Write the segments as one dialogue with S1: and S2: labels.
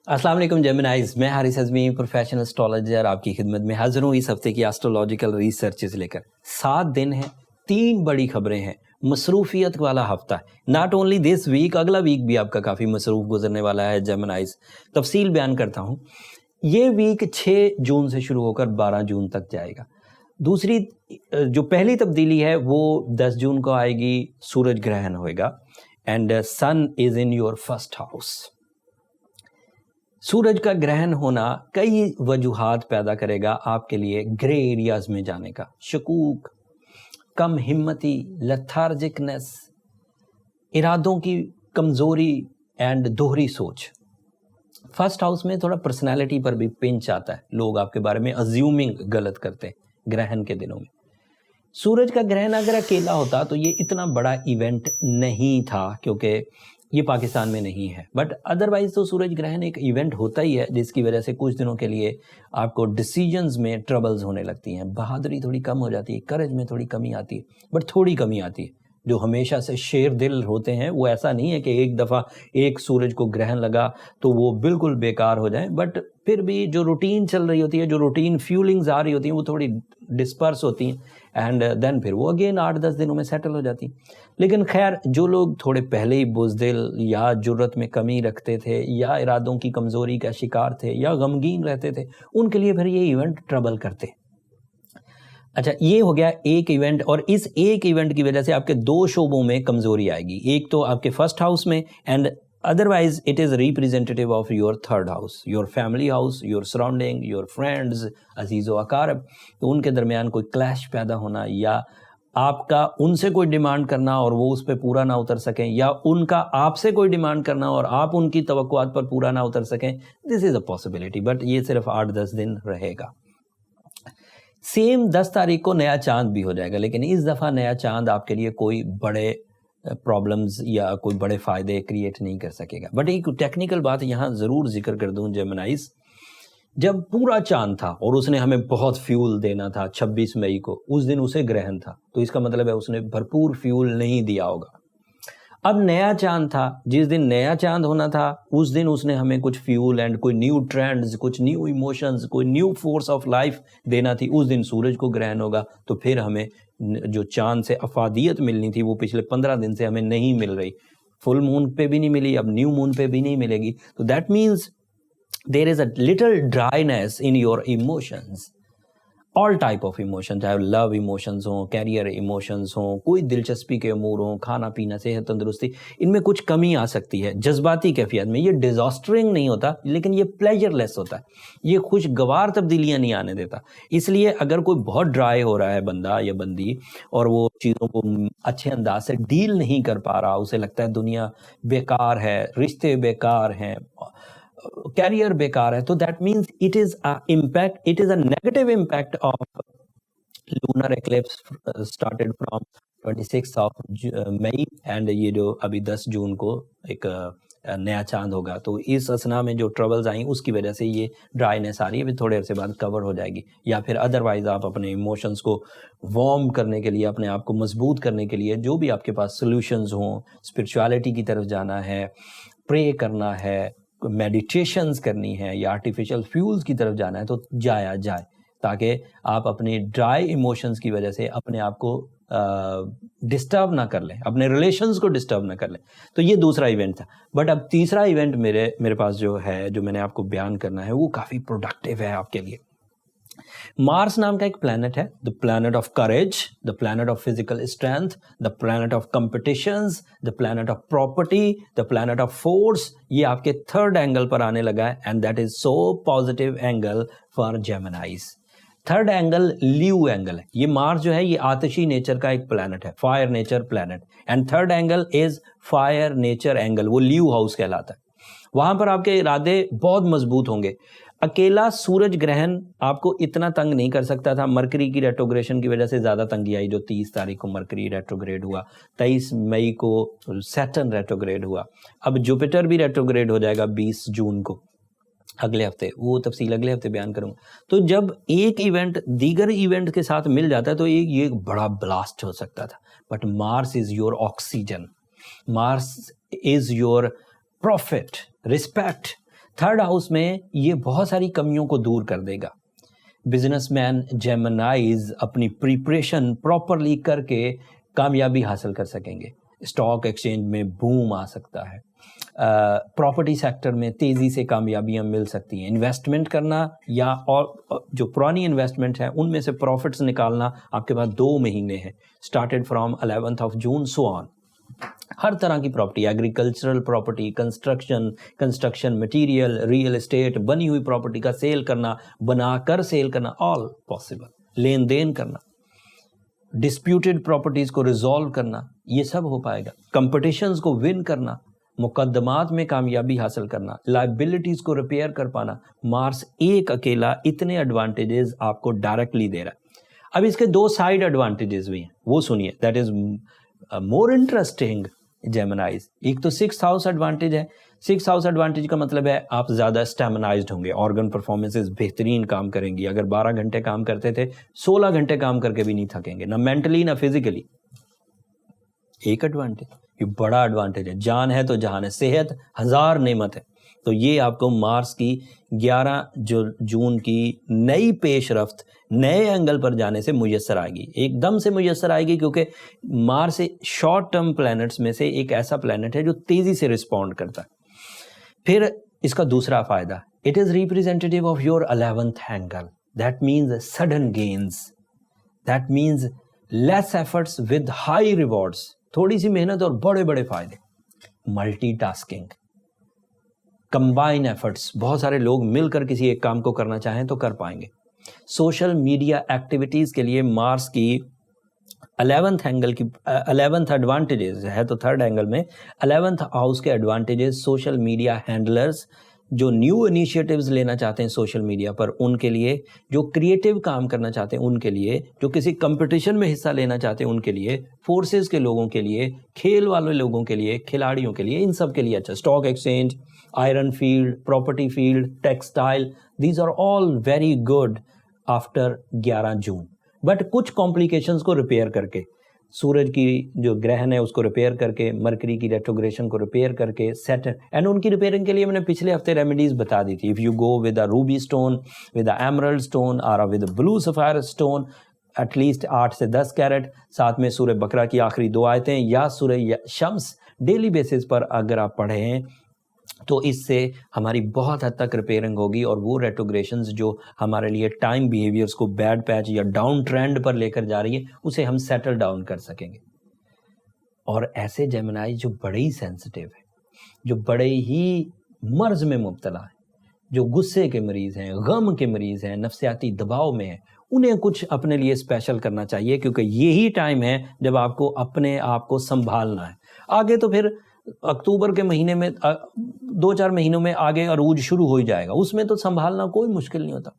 S1: अस्सलाम वालेकुम जेमिनाइज, मैं हारिस अज़मी प्रोफेशनल एस्ट्रोलॉजर आपकी खिदमत में हाजिर हूँ इस हफ्ते की एस्ट्रोलॉजिकल रिसर्चेस लेकर। 7 दिन हैं, 3 बड़ी खबरें हैं, मसरूफियत वाला हफ्ता है। नॉट ओनली दिस वीक, अगला वीक भी आपका काफ़ी मसरूफ गुजरने वाला है जेमिनाइज। तफसील बयान करता हूँ। ये वीक 6 जून से शुरू होकर 12 जून तक जाएगा। दूसरी जो पहली तब्दीली है वो 10 जून को आएगी, सूरज ग्रहण होएगा and sun is in your first house. सूरज का ग्रहण होना कई वजूहात पैदा करेगा आपके लिए ग्रे एरियाज में जाने का, शकूक, कम हिम्मती, लेथार्जिकनेस, इरादों की कमज़ोरी एंड दोहरी सोच। फर्स्ट हाउस में थोड़ा पर्सनालिटी पर भी पिंच आता है, लोग आपके बारे में अज्यूमिंग गलत करते हैं ग्रहण के दिनों में। सूरज का ग्रहण अगर अकेला होता तो ये इतना बड़ा इवेंट नहीं था, क्योंकि ये पाकिस्तान में नहीं है। बट अदरवाइज तो सूरज ग्रहण एक इवेंट होता ही है, जिसकी वजह से कुछ दिनों के लिए आपको डिसीजंस में ट्रबल्स होने लगती हैं, बहादुरी थोड़ी कम हो जाती है, करज में थोड़ी कमी आती है, बट थोड़ी कमी आती है। जो हमेशा से शेर दिल होते हैं वो ऐसा नहीं है कि एक दफ़ा एक सूरज को ग्रहण लगा तो वो बिल्कुल बेकार हो जाए, बट फिर भी जो रूटीन चल रही होती है, जो रूटीन फ्यूलिंग्स आ रही होती हैं, वो थोड़ी डिस्पर्स होती हैं एंड देन फिर वो अगेन 8-10 दिनों में सेटल हो जाती। लेकिन खैर, जो लोग थोड़े पहले ही बुज़दिल या जुर्रत में कमी रखते थे या इरादों की कमज़ोरी का शिकार थे या गमगीन रहते थे, उनके लिए फिर ये इवेंट ट्रबल करते। अच्छा, ये हो गया एक इवेंट, और इस एक इवेंट की वजह से आपके 2 शोबों में कमज़ोरी आएगी। एक तो आपके फर्स्ट हाउस में, and otherwise it is representative of your third house, your family house, your surrounding, your friends, अजीज़ व अकारब। तो उनके दरमियान कोई क्लैश पैदा होना, या आपका उनसे कोई डिमांड करना और वो उस पर पूरा ना उतर सकें, या उनका आपसे कोई डिमांड करना और आप उनकी तवक्कुआत पर पूरा ना उतर सकें, this is a possibility. But ये सिर्फ 8-10 दिन रहेगा। सेम 10 तारीख को नया चांद भी हो जाएगा, लेकिन इस दफ़ा नया चांद आपके लिए कोई बड़े प्रॉब्लम्स या कोई बड़े फ़ायदे क्रिएट नहीं कर सकेगा। बट एक टेक्निकल बात यहाँ ज़रूर जिक्र कर दूँ जेमिनाइज, जब पूरा चांद था और उसने हमें बहुत फ्यूल देना था 26 मई को, उस दिन उसे ग्रहण था, तो इसका मतलब है उसने भरपूर फ्यूल नहीं दिया होगा। अब नया चांद था, जिस दिन नया चांद होना था उस दिन उसने हमें कुछ फ्यूल एंड कोई न्यू ट्रेंड्स, कुछ न्यू इमोशंस, कोई न्यू फोर्स ऑफ लाइफ देना थी। उस दिन सूरज को ग्रहण होगा, तो फिर हमें जो चांद से अफादियत मिलनी थी वो पिछले 15 दिन से हमें नहीं मिल रही। फुल मून पे भी नहीं मिली, अब न्यू मून पे भी नहीं मिलेगी। तो that means there is a little dryness in your emotions, all type of emotion, चाहे लव इमोशंस हों, कैरियर इमोशंस हों, कोई दिलचस्पी के अमूर हों, खाना पीना, सेहत, तंदुरुस्ती, इनमें कुछ कमी आ सकती है। जज्बाती कैफियत में ये डिजास्टरिंग नहीं होता, लेकिन ये प्लेजरलेस होता है, ये खुशगवार तब्दीलियां नहीं आने देता। इसलिए अगर कोई बहुत ड्राई हो रहा है बंदा या बंदी, और वो चीज़ों को अच्छे अंदाज से डील नहीं कर पा रहा, उसे लगता है दुनिया बेकार है, रिश्ते बेकार हैं, कैरियर बेकार है, तो that means it is a impact, it is a negative impact of lunar eclipse started from 26 of मई, एंड ये जो अभी 10 जून को एक नया चांद होगा। तो इस असना में जो ट्रबल्स आई उसकी वजह से ये ड्राइनेस आ रही है, फिर थोड़े अरसे बाद कवर हो जाएगी। या फिर अदरवाइज आप अपने इमोशंस को वार्म करने के लिए, अपने आप को मजबूत करने के लिए, जो भी आपके पास सोल्यूशंस हों, स्पिरिचुअलिटी की तरफ जाना है, प्रे करना है, मेडिटेशंस करनी है, या आर्टिफिशियल फ्यूल्स की तरफ जाना है, तो जाया जाए, ताकि आप अपने ड्राई इमोशंस की वजह से अपने आप को डिस्टर्ब ना कर लें, अपने रिलेशंस को डिस्टर्ब ना कर लें। तो ये दूसरा इवेंट था। बट अब तीसरा इवेंट मेरे पास जो है, जो मैंने आपको बयान करना है, वो काफ़ी प्रोडक्टिव है आपके लिए। मार्स नाम का एक प्लैनेट है, the planet of courage, the planet of physical strength, the planet of competitions, the planet of property, the planet of force. ये आपके थर्ड एंगल पर आने लगा है, and that is so positive angle for Geminis. Third angle ल्यू angle है। ये Mars जो है ये आतिशी नेचर का एक प्लैनेट है, fire nature planet, and third angle is fire nature angle, वो ल्यू हाउस कहलाता है। वहां पर आपके इरादे बहुत मजबूत होंगे। अकेला सूरज ग्रहण आपको इतना तंग नहीं कर सकता था, मरकरी की रेट्रोग्रेशन की वजह से ज़्यादा तंगी आई, जो 30 तारीख को मरकरी रेट्रोग्रेड हुआ, 23 मई को सैटर्न रेट्रोग्रेड हुआ, अब जुपिटर भी रेट्रोग्रेड हो जाएगा 20 जून को, अगले हफ्ते, वो तफसील अगले हफ्ते बयान करूंगा। तो जब एक इवेंट दीगर इवेंट के साथ मिल जाता है तो ये एक बड़ा ब्लास्ट हो सकता था। But Mars is your oxygen, Mars is your profit, respect, third house में ये बहुत सारी कमियों को दूर कर देगा। बिजनेसमैन जेमिनाइज अपनी प्रिपरेशन प्रॉपरली करके कामयाबी हासिल कर सकेंगे। स्टॉक एक्सचेंज में बूम आ सकता है, प्रॉपर्टी सेक्टर में तेज़ी से कामयाबियां मिल सकती हैं। इन्वेस्टमेंट करना या और जो पुरानी इन्वेस्टमेंट है उनमें से प्रॉफिट्स निकालना आपके पास 2 महीने हैं, started from 11 June so on. हर तरह की property, agricultural property, construction material, real estate, बनी हुई प्रॉपर्टी का सेल करना, बनाकर सेल करना, ऑल पॉसिबल। लेन देन करना, डिस्प्यूटेड प्रॉपर्टीज को रिजॉल्व करना, ये सब हो पाएगा। कंपटीशंस को विन करना, मुकदमात में कामयाबी हासिल करना, लाइबिलिटीज को रिपेयर कर पाना। मार्स एक अकेला इतने एडवांटेजेस आपको डायरेक्टली दे रहा है। अब इसके 2 साइड एडवांटेजेस भी हैं, वो सुनिए, दैट इज मोर इंटरेस्टिंग जेमिनाइज। एक तो 6th हाउस एडवांटेज है। 6th हाउस एडवांटेज का मतलब है आप ज़्यादा स्टेमिनाइज्ड होंगे, ऑर्गन परफॉर्मेंसेस बेहतरीन काम करेंगी। अगर 12 घंटे काम करते थे, 16 घंटे काम करके भी नहीं थकेंगे, ना मेंटली ना फिजिकली। एक एडवांटेज, ये बड़ा एडवांटेज है। जान है तो जहान है, सेहत 1000 नेमत है। तो ये आपको मार्स की 11 जून की नई पेशरफ्त नए एंगल पर जाने से मुयस्सर आएगी, एकदम से मुयस्सर आएगी, क्योंकि मार्स शॉर्ट टर्म प्लैनेट्स में से एक ऐसा प्लैनेट है जो तेजी से रिस्पॉन्ड करता है। फिर इसका दूसरा फायदा, it is representative of your 11th angle, that means sudden gains, that means less efforts with high rewards, थोड़ी सी मेहनत और बड़े बड़े फायदे। मल्टीटास्किंग, कंबाइन एफर्ट्स, बहुत सारे लोग मिलकर किसी एक काम को करना चाहें तो कर पाएंगे। सोशल मीडिया एक्टिविटीज के लिए मार्स की 11th एंगल की 11th एडवांटेजेस है, तो 3rd एंगल में 11th हाउस के एडवांटेजेस सोशल मीडिया हैंडलर्स, जो न्यू इनिशिएटिव्स लेना चाहते हैं सोशल मीडिया पर उनके लिए, जो क्रिएटिव काम करना चाहते हैं उनके लिए, जो किसी कंपटीशन में हिस्सा लेना चाहते हैं उनके लिए, फोर्सेस के लोगों के लिए, खेल वाले लोगों के लिए, खिलाड़ियों के लिए, इन सब के लिए अच्छा। Stock exchange, iron field, property field, textile, these are all very good after 11 June. But कुछ कॉम्प्लिकेशंस को रिपेयर करके, सूरज की जो ग्रहण है उसको रिपेयर करके, मरकरी की रेट्रोग्रेशन को रिपेयर करके, सेटर्न, एंड उनकी रिपेयरिंग के लिए मैंने पिछले हफ्ते रेमेडीज बता दी थी। If you go with a ruby stone, with a emerald stone और with a blue sapphire stone, at least 8 से 10 कैरेट, साथ में सूरह बकरा की आखिरी 2 आयतें या सूरह शम्स डेली बेसिस पर अगर आप पढ़े हैं तो इससे हमारी बहुत हद तक रिपेयरिंग होगी, और वो रेट्रोग्रेशंस जो हमारे लिए टाइम बिहेवियर्स को बैड पैच या डाउन ट्रेंड पर लेकर जा रही है, उसे हम सेटल डाउन कर सकेंगे। और ऐसे जेमिनाई जो बड़े ही सेंसिटिव है, जो बड़े ही मर्ज में मुब्तला है, जो गुस्से के मरीज हैं, गम के मरीज हैं, नफ्सियाती दबाव में हैं, उन्हें कुछ अपने लिए स्पेशल करना चाहिए, क्योंकि यही टाइम है जब आपको अपने आप को संभालना है। आगे तो फिर अक्टूबर के महीने में 2-4 महीनों में आगे अरूज शुरू हो ही जाएगा, उसमें तो संभालना कोई मुश्किल नहीं होता।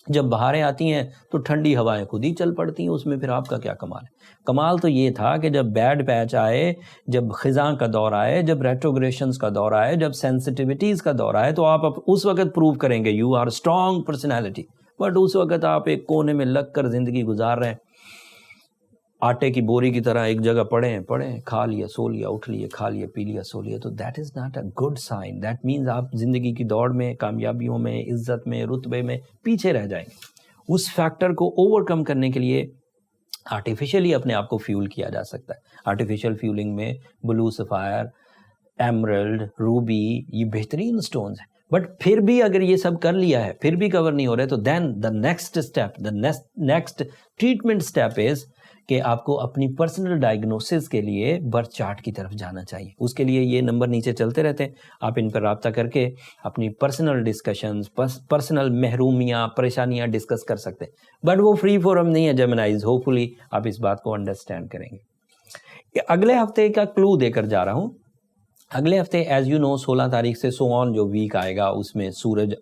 S1: जब बहारें आती हैं तो ठंडी हवाएं खुद ही चल पड़ती हैं, उसमें फिर आपका क्या कमाल है। कमाल तो ये था कि जब बैड पैच आए, जब खिज़ां का दौर आए, जब रेट्रोग्रेशंस का दौर आए, जब सेंसिटिविटीज़ का दौर आए, तो आप उस वक्त प्रूव करेंगे you are strong personality. But उस वक्त आप एक कोने में लग कर ज़िंदगी गुजार रहे हैं, आटे की बोरी की तरह एक जगह पड़े, खा लिया, सो लिया, उठ लिए, खा लिया, पी लिया, सो लिया। तो that is not a good sign. That means आप ज़िंदगी की दौड़ में, कामयाबियों में, इज्जत में, रुतबे में पीछे रह जाएंगे। उस फैक्टर को ओवरकम करने के लिए आर्टिफिशियली अपने आप को फ्यूल किया जा सकता है। आर्टिफिशियल फ्यूलिंग में ब्लू सफायर, एमरल्ड, रूबी, ये बेहतरीन स्टोन्स हैं। बट फिर भी अगर ये सब कर लिया है, फिर भी कवर नहीं हो रहे, तो then the next step, the next treatment step is कि आपको अपनी पर्सनल डायग्नोसिस के लिए बर्थ चार्ट की तरफ जाना चाहिए। उसके लिए ये नंबर नीचे चलते रहते हैं, आप इन पर रब्ता करके अपनी पर्सनल डिस्कशंस, पर्सनल महरूमियाँ, परेशानियाँ डिस्कस कर सकते हैं। बट वो फ्री फोरम नहीं है जेमिनाइज, होपफुली आप इस बात को अंडरस्टैंड करेंगे। अगले हफ्ते का क्लू देकर जा रहा हूँ। अगले हफ्ते एज यू नो 16 तारीख से सो ऑन जो वीक आएगा, उसमें सूरज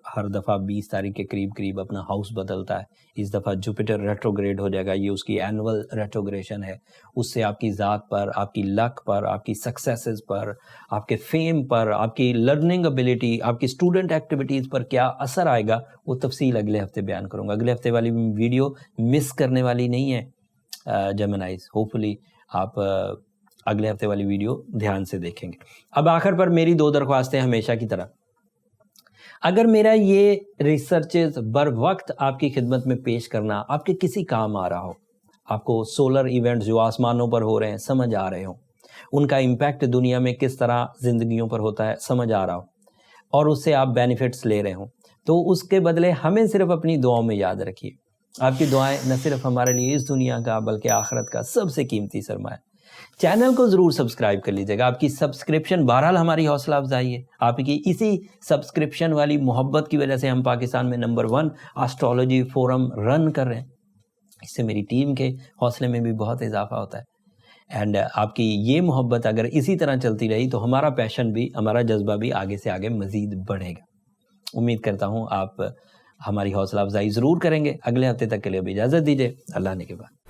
S1: हर दफ़ा 20 तारीख के करीब अपना हाउस बदलता है। इस दफ़ा जुपिटर रेट्रोग्रेड हो जाएगा, ये उसकी एनुअल रेट्रोग्रेशन है। उससे आपकी ज़ात पर, आपकी लक पर, आपकी सक्सेसेस पर, आपके फेम पर, आपकी लर्निंग एबिलिटी, आपकी स्टूडेंट एक्टिविटीज़ पर क्या असर आएगा, वो तफसील अगले हफ्ते बयान करूँगा। अगले हफ्ते वाली वीडियो मिस करने वाली नहीं है जेमिनाइज। होपफुली आप अगले हफ्ते वाली वीडियो ध्यान से देखेंगे। अब आखिर पर मेरी 2 दरख्वास्तें हमेशा की तरह। अगर मेरा ये रिसर्चेस बर वक्त आपकी खिदमत में पेश करना आपके किसी काम आ रहा हो, आपको सोलर इवेंट्स जो आसमानों पर हो रहे हैं समझ आ रहे हो, उनका इम्पैक्ट दुनिया में किस तरह जिंदगियों पर होता है समझ आ रहा हो, और उससे आप बेनिफिट्स ले रहे हो, तो उसके बदले हमें सिर्फ अपनी दुआओं में याद रखिए। आपकी दुआएं न सिर्फ हमारे लिए इस दुनिया का बल्कि आखिरत का सबसे कीमती सरमाया। चैनल को ज़रूर सब्सक्राइब कर लीजिएगा। आपकी सब्सक्रिप्शन बहरहाल हमारी हौसला अफजाई है। आपकी इसी सब्सक्रिप्शन वाली मोहब्बत की वजह से हम पाकिस्तान में नंबर 1 एस्ट्रोलॉजी फोरम रन कर रहे हैं। इससे मेरी टीम के हौसले में भी बहुत इजाफा होता है। एंड आपकी ये मोहब्बत अगर इसी तरह चलती रही तो हमारा पैशन भी, हमारा जज्बा भी आगे से आगे मज़ीद बढ़ेगा। उम्मीद करता हूँ आप हमारी हौसला अफजाई ज़रूर करेंगे। अगले हफ्ते तक के लिए भी इजाज़त दीजिए। अल्लाह ने के बाद।